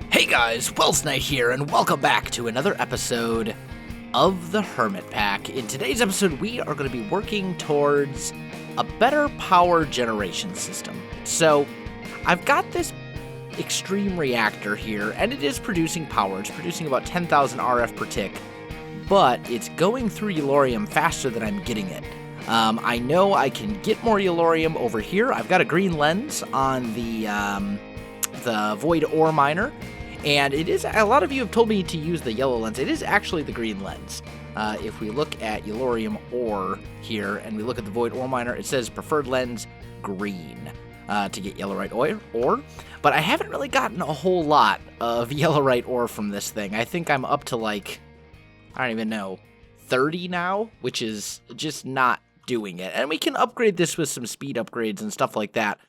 Hey guys, Welsknight here, and welcome back to another episode of the HermitPack. In today's episode, we are going to be working towards a better power generation system. So, I've got this extreme reactor here, and it is producing power. It's producing about 10,000 RF per tick, but it's going through Yellorium faster than I'm getting it. I know I can get more Yellorium over here. I've got a green lens on the Void Ore Miner. And it is, a lot of you have told me to use the yellow lens. It is actually the green lens. If we look at Yellorium ore here, and we look at the Void Ore Miner, it says preferred lens green to get Yellorite ore. But I haven't really gotten a whole lot of Yellorite ore from this thing. I think I'm up to like, I don't even know, 30 now, which is just not doing it. And we can upgrade this with some speed upgrades and stuff like that.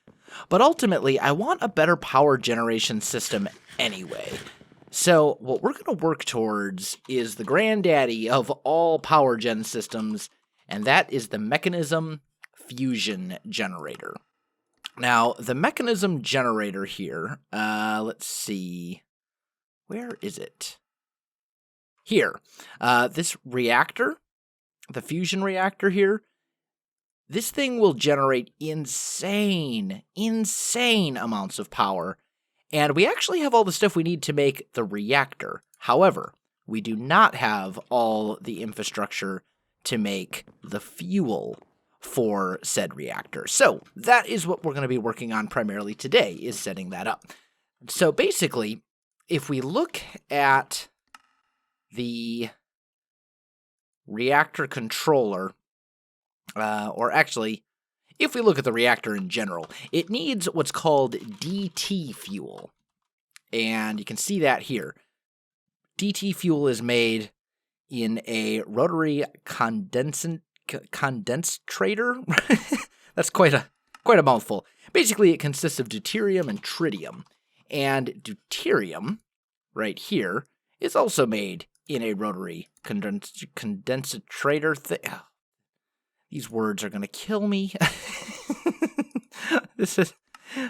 But ultimately, I want a better power generation system anyway. So what we're going to work towards is the granddaddy of all power gen systems, and that is the Mechanism Fusion Generator. Now, the Mechanism Generator here, let's see, where is it? Here. This reactor, the fusion reactor here, this thing will generate insane amounts of power, and we actually have all the stuff we need to make the reactor. However, we do not have all the infrastructure to make the fuel for said reactor. So that is what we're going to be working on primarily today, is setting that up. So basically, if we look at the reactor controller, or actually, if we look at the reactor in general, it needs what's called DT fuel. And you can see that here. DT fuel is made in a rotary condensator. That's quite a mouthful. Basically, it consists of deuterium and tritium. And deuterium, right here, is also made in a rotary condensator thing. These words are going to kill me. This is,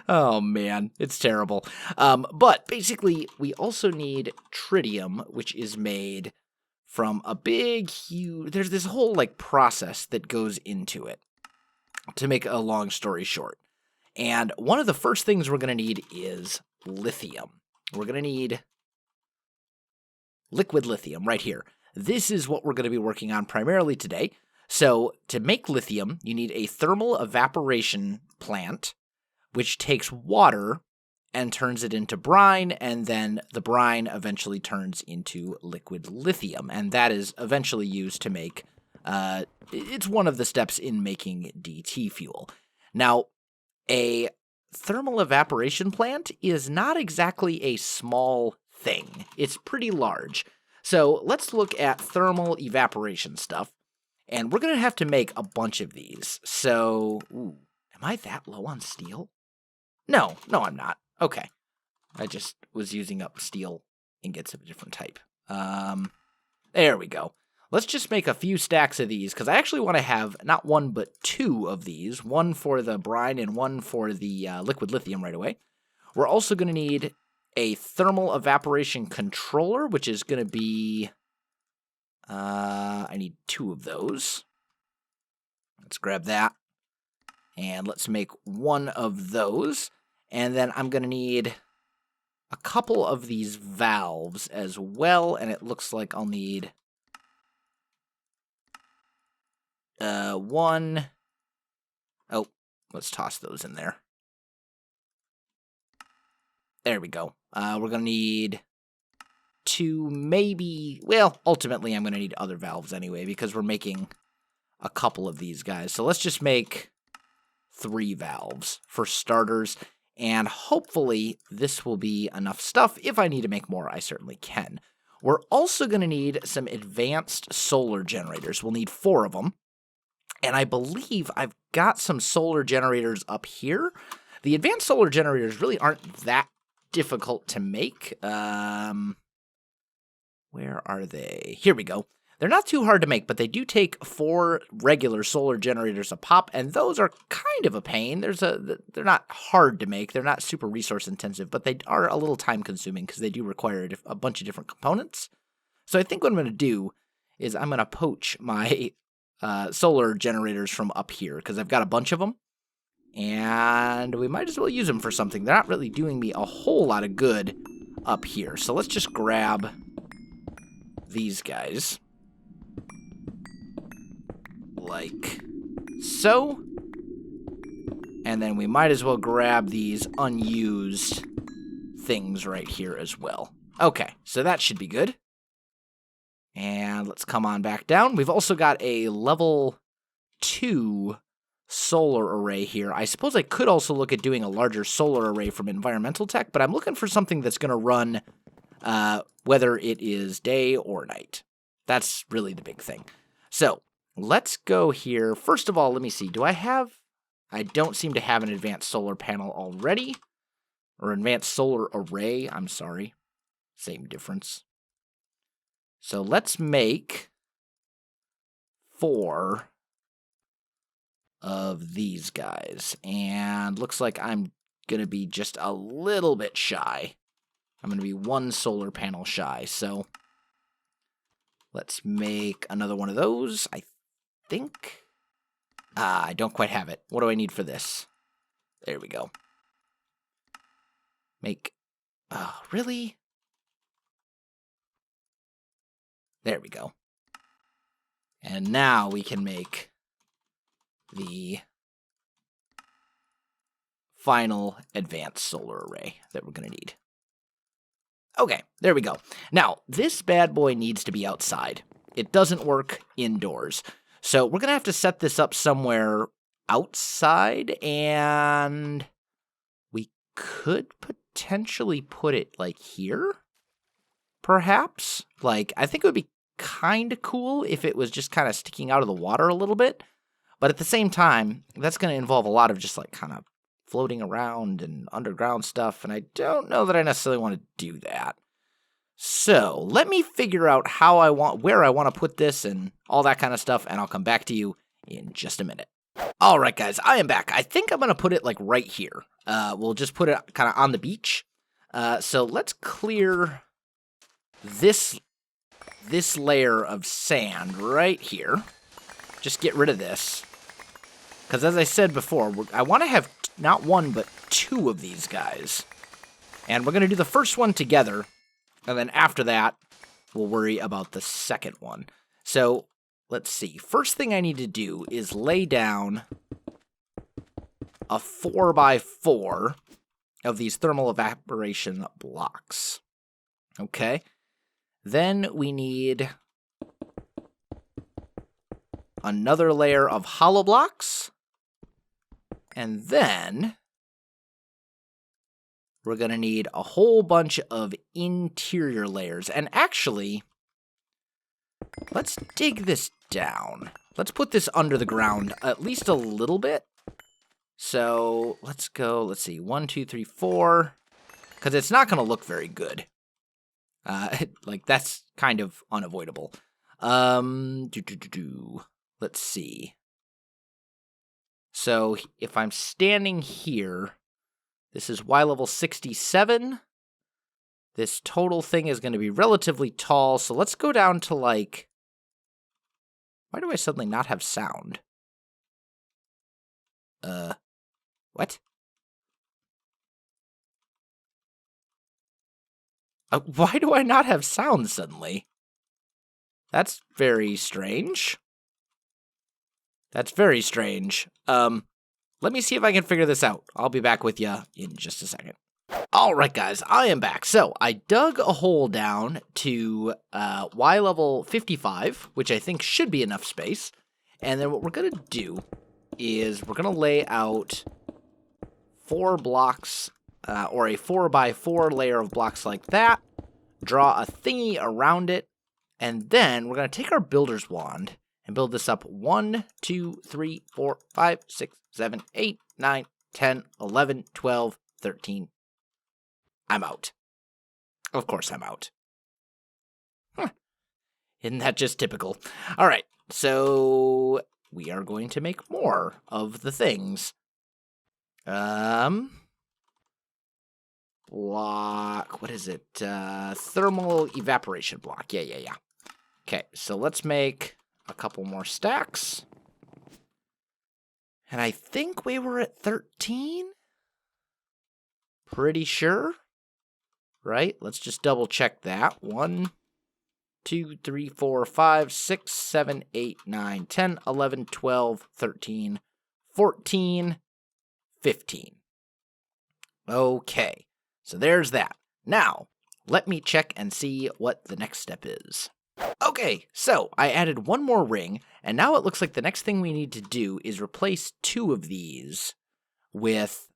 oh man, it's terrible. But basically, we also need tritium, which is made from a big, huge, there's this whole like process that goes into it, to make a long story short. And one of the first things we're going to need is lithium. We're going to need liquid lithium right here. This is what we're going to be working on primarily today. So, to make lithium, you need a thermal evaporation plant, which takes water and turns it into brine, and then the brine eventually turns into liquid lithium, and that is eventually used to make, it's one of the steps in making DT fuel. Now, a thermal evaporation plant is not exactly a small thing. It's pretty large. So, let's look at thermal evaporation stuff. And we're going to have to make a bunch of these. So, ooh, am I that low on steel? No, I'm not. Okay. I just was using up steel ingots of a different type. There we go. Let's just make a few stacks of these, because I actually want to have not one, but two of these. One for the brine and one for the liquid lithium right away. We're also going to need a thermal evaporation controller, which is going to be... I need two of those. Let's grab that. And let's make one of those. And then I'm going to need a couple of these valves as well. And it looks like I'll need one. Oh, let's toss those in there. There we go. We're going to need... to maybe, well, ultimately I'm going to need other valves anyway, because we're making a couple of these guys. So let's just make 3 valves for starters, and hopefully this will be enough stuff. If I need to make more, I certainly can. We're also going to need some advanced solar generators. We'll need 4 of them, and I believe I've got some solar generators up here. The advanced solar generators really aren't that difficult to make. Where are they? Here we go. They're not too hard to make, but they do take 4 regular solar generators a pop, and those are kind of a pain. They're not hard to make. They're not super resource intensive, but they are a little time consuming because they do require a bunch of different components. So I think what I'm going to do is I'm going to poach my solar generators from up here because I've got a bunch of them, and we might as well use them for something. They're not really doing me a whole lot of good up here. So let's just grab these guys. Like so. And then we might as well grab these unused things right here as well. Okay, so that should be good. And let's come on back down. We've also got a level 2 solar array here. I suppose I could also look at doing a larger solar array from environmental tech, but I'm looking for something that's going to run whether it is day or night. That's really the big thing. So let's go here. First of all, let me see. I don't seem to have an advanced solar panel already. Or advanced solar array, I'm sorry. Same difference. So let's make 4 of these guys. And looks like I'm going to be just a little bit shy. I'm going to be 1 solar panel shy. So let's make another one of those, I think. I don't quite have it. What do I need for this? There we go. Really? There we go. And now we can make the final advanced solar array that we're going to need. Okay, there we go. Now, this bad boy needs to be outside. It doesn't work indoors. So we're going to have to set this up somewhere outside, and we could potentially put it, like, here, perhaps. Like, I think it would be kind of cool if it was just kind of sticking out of the water a little bit. But at the same time, that's going to involve a lot of just, like, kind of floating around and underground stuff, and I don't know that I necessarily want to do that. So let me figure out where I want to put this and all that kind of stuff, and I'll come back to you in just a minute. All right, guys, I am back. I think I'm going to put it like right here. We'll just put it kind of on the beach. So let's clear this layer of sand right here. Just get rid of this. Because as I said before, I want to have not 1, but 2 of these guys. And we're going to do the first one together. And then after that, we'll worry about the second one. So, let's see. First thing I need to do is lay down a 4x4 of these thermal evaporation blocks. Okay. Then we need another layer of hollow blocks. And then we're going to need a whole bunch of interior layers. And actually, let's dig this down. Let's put this under the ground at least a little bit. So let's go, let's see, 1, 2, 3, 4. Because it's not going to look very good. Like, that's kind of unavoidable. Let's see. So if I'm standing here, this is Y level 67. This total thing is going to be relatively tall, so let's go down to, like... Why do I suddenly not have sound? What? Why do I not have sound suddenly? That's very strange. That's very strange. Let me see if I can figure this out. I'll be back with you in just a second. Alright guys, I am back. So, I dug a hole down to Y level 55, which I think should be enough space. And then what we're going to do is we're going to lay out 4 blocks, or a 4x4 layer of blocks like that. Draw a thingy around it. And then we're going to take our builder's wand and build this up 1, 2, 3, 4, 5, 6, 7, 8, 9, 10, 11, 12, 13. I'm out. Of course I'm out. Isn't that just typical? All right, so we are going to make more of the things. Block, what is it? Thermal evaporation block. Yeah. Okay, so let's make a couple more stacks. And I think we were at 13? Pretty sure. Right? Let's just double check that. 1, 2, 3, 4, 5, 6, 7, 8, 9, 10, 11, 12, 13, 14, 15. Okay, so there's that. Now, let me check and see what the next step is. Okay, so I added one more ring, and now it looks like the next thing we need to do is replace 2 of these with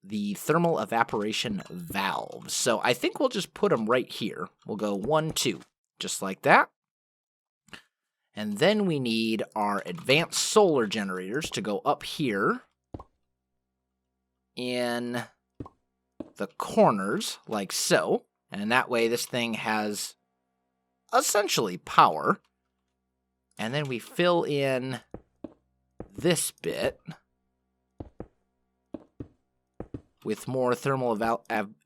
the thermal evaporation valves. So I think we'll just put them right here. We'll go 1, 2, just like that. And then we need our advanced solar generators to go up here in the corners, like so. And that way this thing has essentially power. And then we fill in this bit with more thermal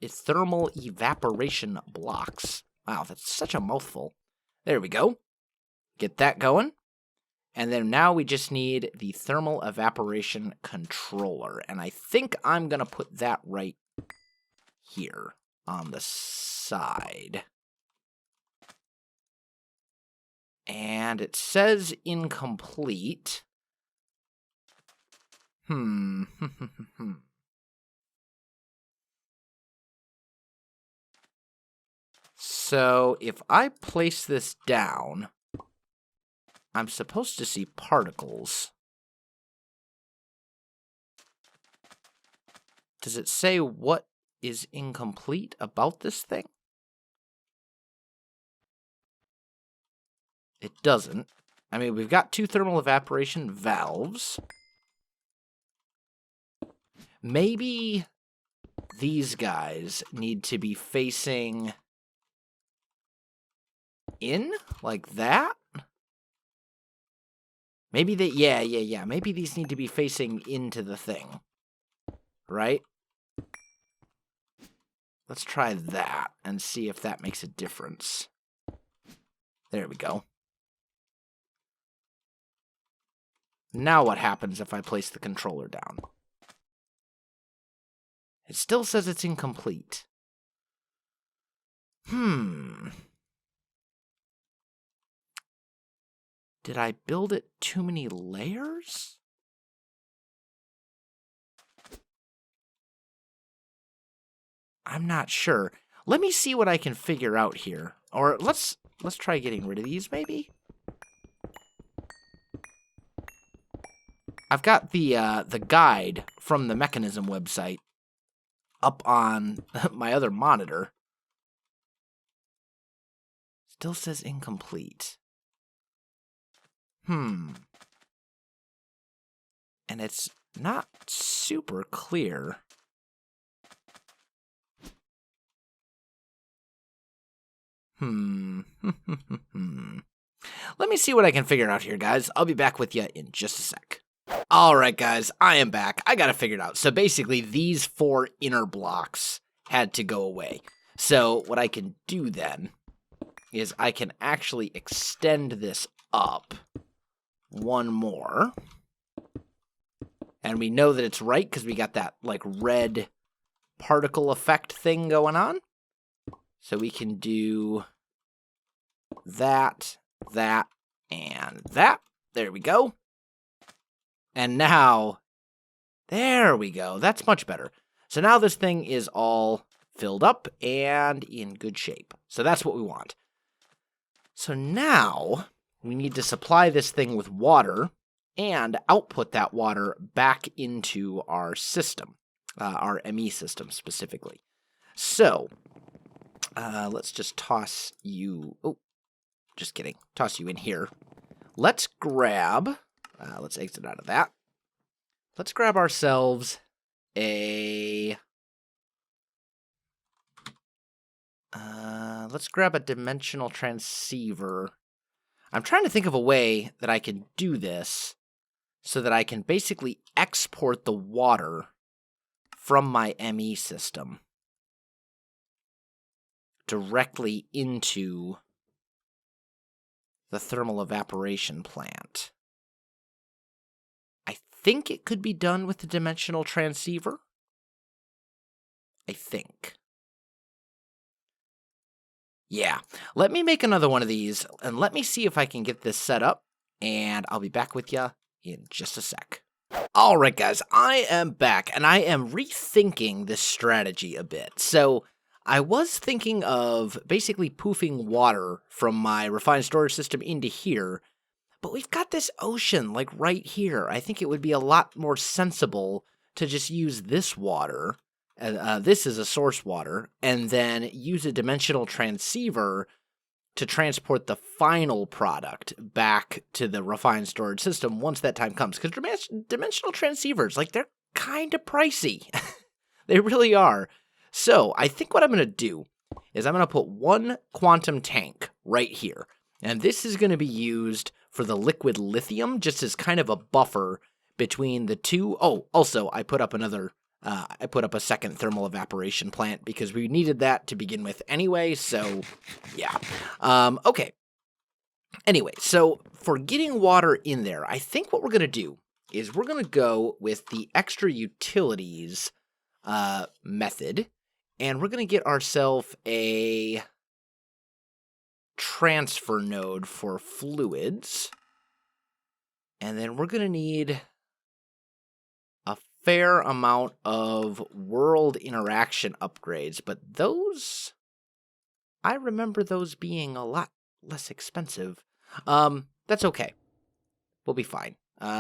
evaporation blocks. Wow, that's such a mouthful. There we go. Get that going. And then now we just need the thermal evaporation controller. And I think I'm going to put that right here on the side. And it says incomplete. So if I place this down, I'm supposed to see particles. Does it say what is incomplete about this thing? It doesn't. I mean, we've got 2 thermal evaporation valves. Maybe these guys need to be facing in, like that? Maybe they, yeah. Maybe these need to be facing into the thing, right? Let's try that and see if that makes a difference. There we go. Now what happens if I place the controller down? It still says it's incomplete. Did I build it too many layers? I'm not sure. Let me see what I can figure out here. Or let's try getting rid of these, maybe? I've got the guide from the Mechanism website up on my other monitor. Still says incomplete. And it's not super clear. Let me see what I can figure out here, guys. I'll be back with you in just a sec. Alright, guys, I am back. I got it figured out. So basically, these 4 inner blocks had to go away. So what I can do then is I can actually extend this up 1 more. And we know that it's right because we got that, like, red particle effect thing going on. So we can do that, and that. There we go. And now, there we go. That's much better. So now this thing is all filled up and in good shape. So that's what we want. So now we need to supply this thing with water and output that water back into our system, our ME system specifically. So let's just toss you... Oh, just kidding. Toss you in here. Let's grab... let's exit out of that. Let's grab ourselves a Let's grab a dimensional transceiver. I'm trying to think of a way that I can do this so that I can basically export the water from my ME system directly into the thermal evaporation plant. I think it could be done with the dimensional transceiver. I think. Yeah, let me make another one of these, and let me see if I can get this set up, and I'll be back with you in just a sec. All right, guys, I am back, and I am rethinking this strategy a bit. So I was thinking of basically poofing water from my refined storage system into here, but we've got this ocean, like, right here. I think it would be a lot more sensible to just use this water. This is a source water, and then use a dimensional transceiver to transport the final product back to the refined storage system once that time comes. Because dimensional transceivers, like, they're kind of pricey. They really are. So I think what I'm going to do is I'm going to put one quantum tank right here. And this is going to be used for the liquid lithium, just as kind of a buffer between the two. Oh, also, I put up a second thermal evaporation plant because we needed that to begin with anyway, so yeah. Okay. Anyway, so for getting water in there, I think what we're going to do is we're going to go with the extra utilities method, and we're going to get ourselves a transfer node for fluids, and then we're going to need fair amount of world interaction upgrades, but those, I remember those being a lot less expensive. That's okay. We'll be fine.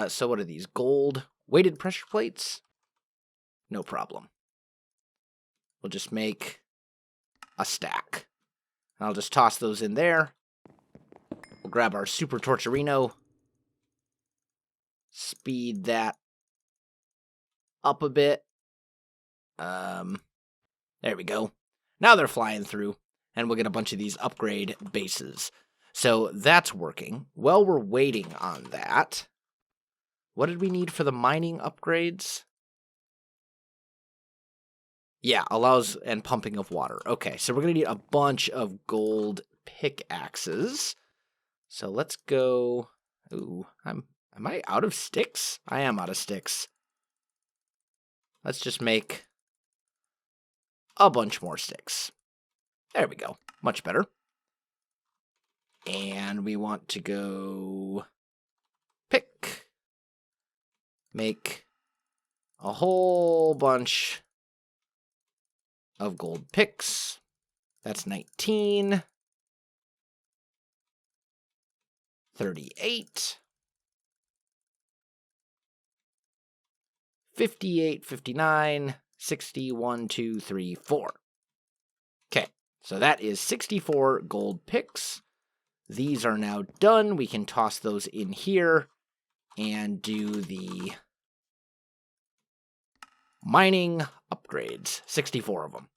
So what are these? Gold weighted pressure plates? No problem. We'll just make a stack. I'll just toss those in there. We'll grab our Super Torturino. Speed that up a bit. There we go. Now they're flying through, and we'll get a bunch of these upgrade bases. So that's working. While we're waiting on that, what did we need for the mining upgrades? Yeah, allows and pumping of water. Okay, so we're going to need a bunch of gold pickaxes. So let's go. Ooh, am I out of sticks? I am out of sticks. Let's just make a bunch more sticks. There we go. Much better. And we want to go pick. Make a whole bunch of gold picks. That's 19. 38. 58, 59, 60, 1, 2, 3, 4. Okay, so that is 64 gold picks. These are now done. We can toss those in here and do the mining upgrades. 64 of them.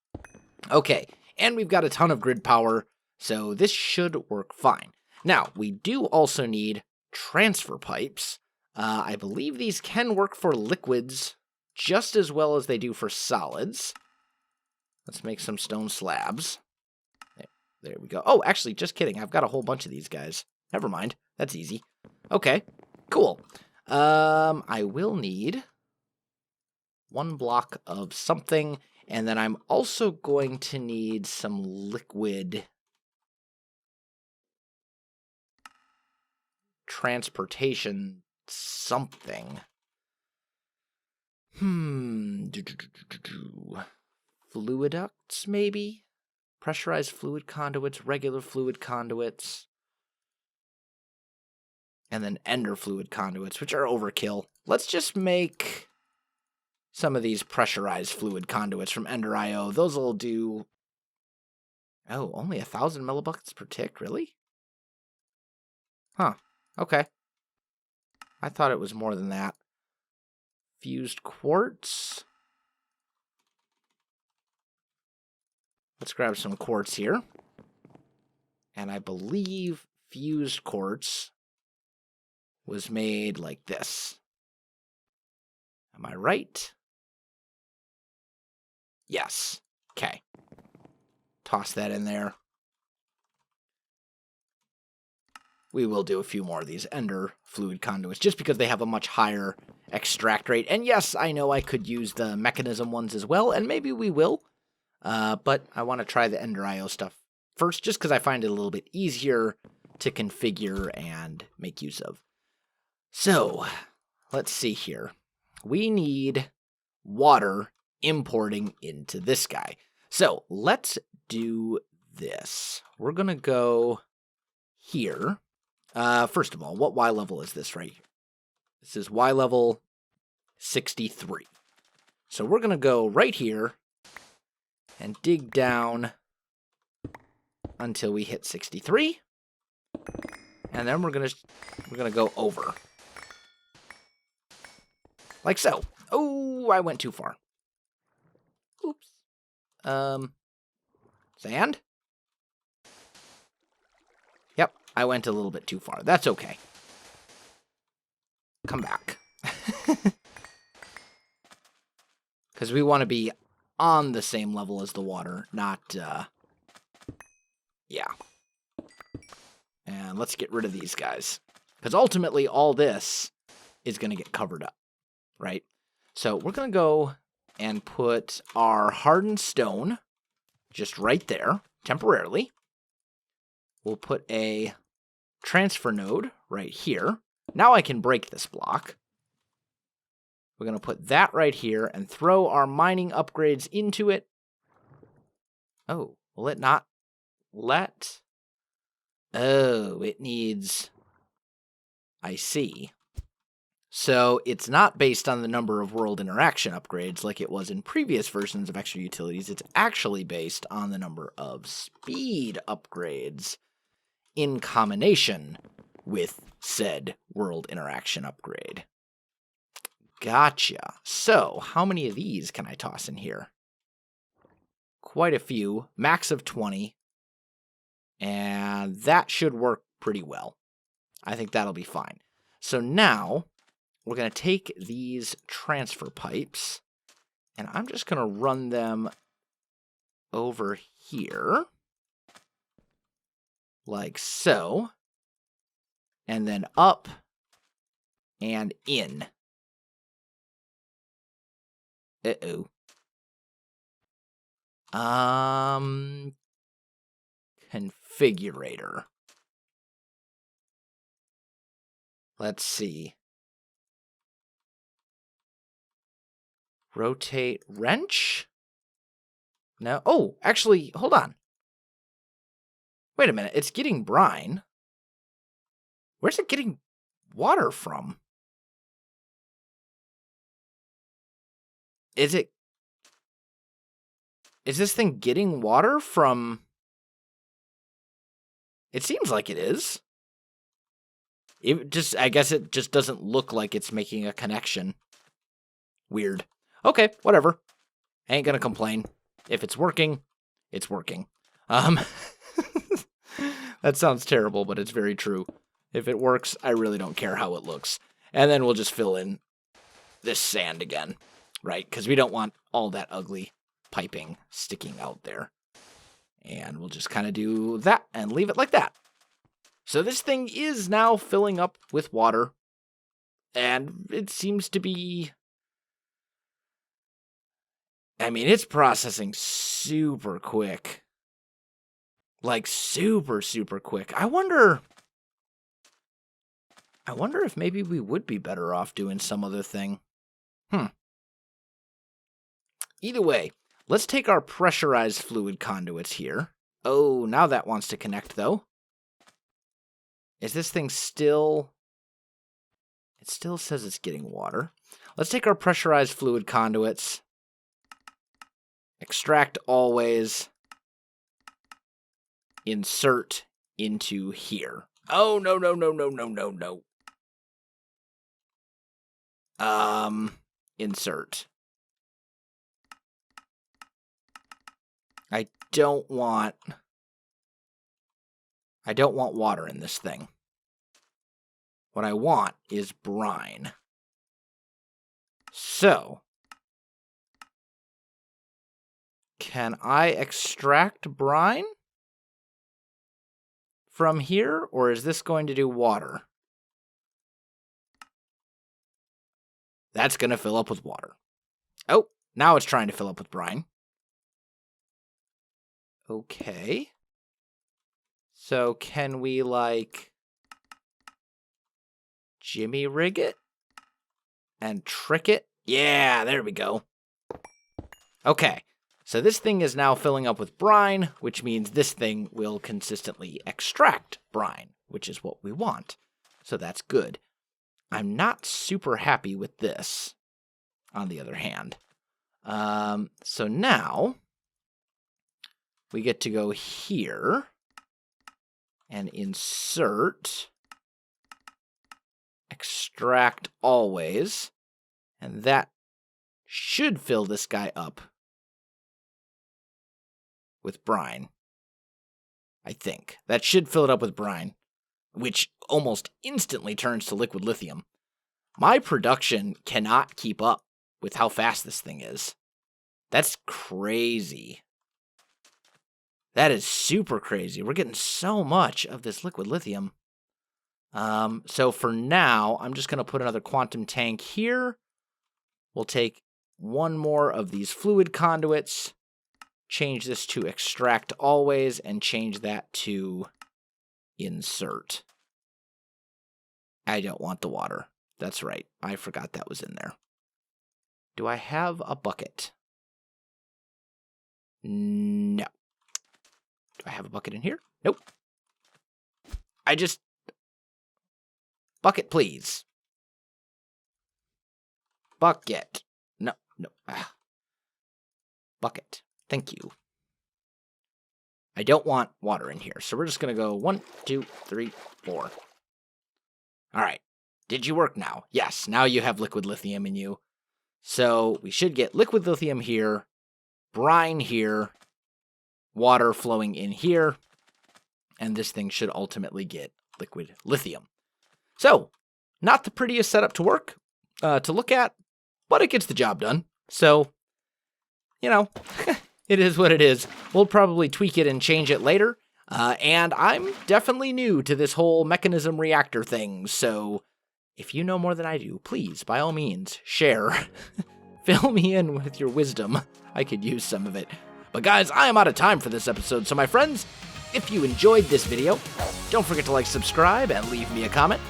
Okay, and we've got a ton of grid power, so this should work fine. Now, we do also need transfer pipes. I believe these can work for liquids just as well as they do for solids. Let's make some stone slabs. There we go. Oh, actually, just kidding. I've got a whole bunch of these guys. Never mind. That's easy. Okay, cool. I will need one block of something, and then I'm also going to need some liquid transportation something. Fluiducts, maybe? Pressurized fluid conduits, regular fluid conduits, and then ender fluid conduits, which are overkill. Let's just make some of these pressurized fluid conduits from Ender.io. Those will do... Oh, only 1,000 millibuckets per tick? Really? Huh. Okay. I thought it was more than that. Fused quartz. let's grab some quartz here. And I believe fused quartz was made like this. Am I right? Yes. Okay. Toss that in there. We will do a few more of these ender fluid conduits just because they have a much higher extract rate. And yes, I know I could use the mechanism ones as well, and maybe we will. But I want to try the ender IO stuff first just because I find it a little bit easier to configure and make use of. So, let's see here. We need water importing into this guy. So, let's do this. We're going to go here. First of all, what Y level is this right here? This is Y level 63. So we're going to go right here and dig down until we hit 63. And then we're going to go over. Like so. Oh, I went too far. Oops. Sand? Yep, I went a little bit too far. That's okay. Come back. Because we want to be on the same level as the water, not, yeah. And let's get rid of these guys. Because ultimately, all this is going to get covered up, right? So we're going to go and put our hardened stone just right there, temporarily. We'll put a transfer node right here. Now I can break this block. We're going to put that right here and throw our mining upgrades into it. Oh, will it not let? Oh, it needs... I see. So it's not based on the number of world interaction upgrades like it was in previous versions of Extra Utilities. It's actually based on the number of speed upgrades in combination with said world interaction upgrade. Gotcha. So, how many of these can I toss in here? Quite a few. Max of 20. And that should work pretty well. I think that'll be fine. So now, we're going to take these transfer pipes, and I'm just going to run them over here, like so, and then up and in. Uh-oh. Configurator. Let's see. Rotate wrench? No. Oh, actually, hold on. Wait a minute. It's getting brine. Where's it getting water from? Is this thing getting water from... It seems like it is. I guess it just doesn't look like it's making a connection. Weird. Okay, whatever. I ain't gonna complain. If it's working, it's working. That sounds terrible, but it's very true. If it works, I really don't care how it looks. And then we'll just fill in this sand again, right? Because we don't want all that ugly piping sticking out there. And we'll just kind of do that and leave it like that. So this thing is now filling up with water. And it seems to be... I mean, it's processing super quick. Like, super, super quick. I wonder if maybe we would be better off doing some other thing. Either way, let's take our pressurized fluid conduits here. Oh, now that wants to connect, though. Is this thing still... It still says it's getting water. Let's take our pressurized fluid conduits. Extract always. Insert into here. Oh, no, no, no, no, no, no, no. Insert. I don't want water in this thing. What I want is brine. So, can I extract brine from here, or is this going to do water? That's going to fill up with water. Oh, now it's trying to fill up with brine. Okay. So can we, like, jimmy rig it and trick it? Yeah, there we go. Okay, so this thing is now filling up with brine, which means this thing will consistently extract brine, which is what we want. So that's good. I'm not super happy with this, on the other hand. So now we get to go here and insert extract always, and that should fill this guy up with brine. I think that should fill it up with brine, which almost instantly turns to liquid lithium. My production cannot keep up with how fast this thing is. That's crazy. That is super crazy. We're getting so much of this liquid lithium. So for now, I'm just going to put another quantum tank here. We'll take one more of these fluid conduits, change this to extract always, and change that to insert. I don't want the water. That's right. I forgot that was in there. Do I have a bucket? No. Do I have a bucket in here? Nope. Bucket, please. Bucket. No. Bucket. Thank you. I don't want water in here, so we're just going to go 1, 2, 3, 4. All right. Did you work now? Yes, now you have liquid lithium in you. So we should get liquid lithium here, brine here, water flowing in here, and this thing should ultimately get liquid lithium. So, not the prettiest setup to look at, but it gets the job done. So, you know, it is what it is. We'll probably tweak it and change it later. And I'm definitely new to this whole mechanism reactor thing, so if you know more than I do, please, by all means, share. Fill me in with your wisdom. I could use some of it. But guys, I am out of time for this episode, so my friends, if you enjoyed this video, don't forget to like, subscribe, and leave me a comment.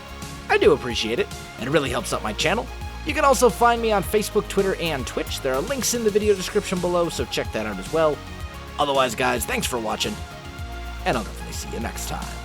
I do appreciate it, and it really helps out my channel. You can also find me on Facebook, Twitter, and Twitch. There are links in the video description below, so check that out as well. Otherwise, guys, thanks for watching, and I'll definitely see you next time.